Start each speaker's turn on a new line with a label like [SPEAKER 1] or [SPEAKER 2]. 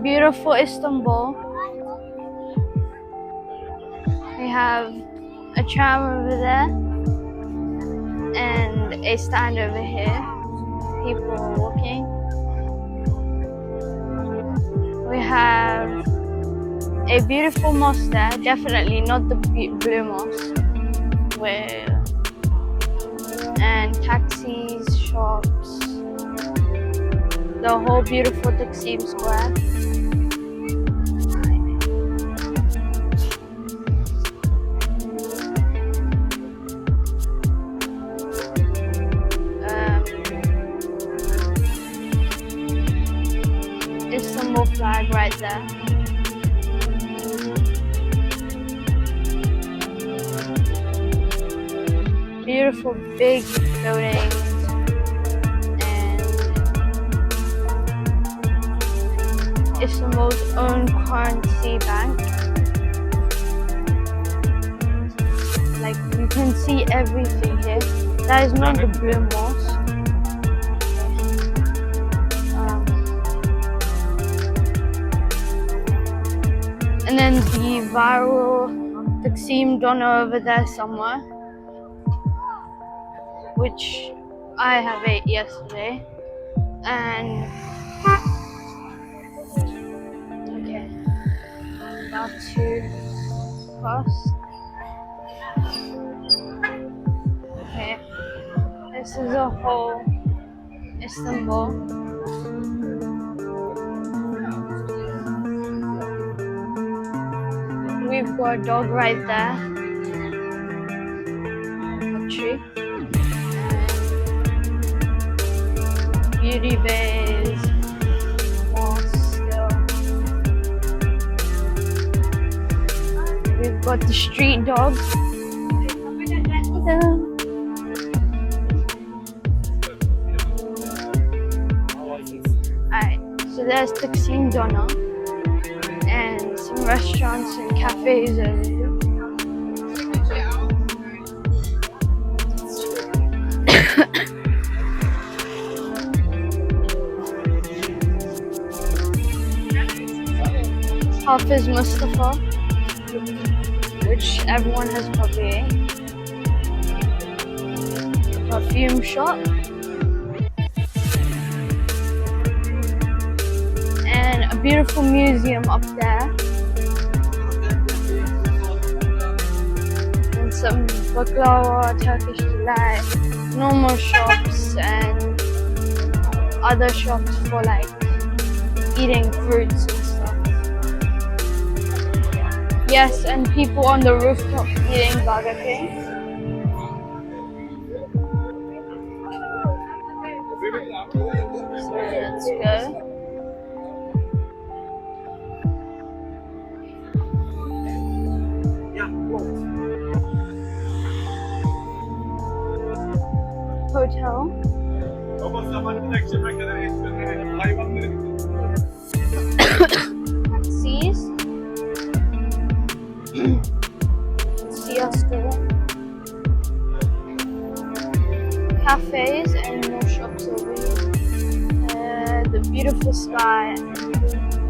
[SPEAKER 1] Beautiful Istanbul. We have a tram over there and a stand over here. People walking. We have a beautiful mosque there. Definitely not the blue mosque. And taxis, shops. The whole beautiful Taksim square. Istanbul flag right there. Beautiful big buildings and Istanbul's own currency bank. Like you can see everything here. That is not the blue mosque. And then the viral Taksim doner over there somewhere, which I have ate yesterday. And okay, about to cross. Okay, this is a whole Istanbul. We've got a dog right there. A tree. Beauty bays. Mosque still. We've got the street dog. Alright, so there's Taksim Doner. And some restaurants and cafes over here. Hafiz Mustafa, which everyone has probably ate. A perfume shop. And a beautiful museum up there. And some baklava, Turkish delight, normal shops and other shops for like eating fruits and stuff. Yes, and people on the rooftop eating Burger King. So let's go. Hotel. taxis, siesta, cafes and more shops over here. The beautiful sky and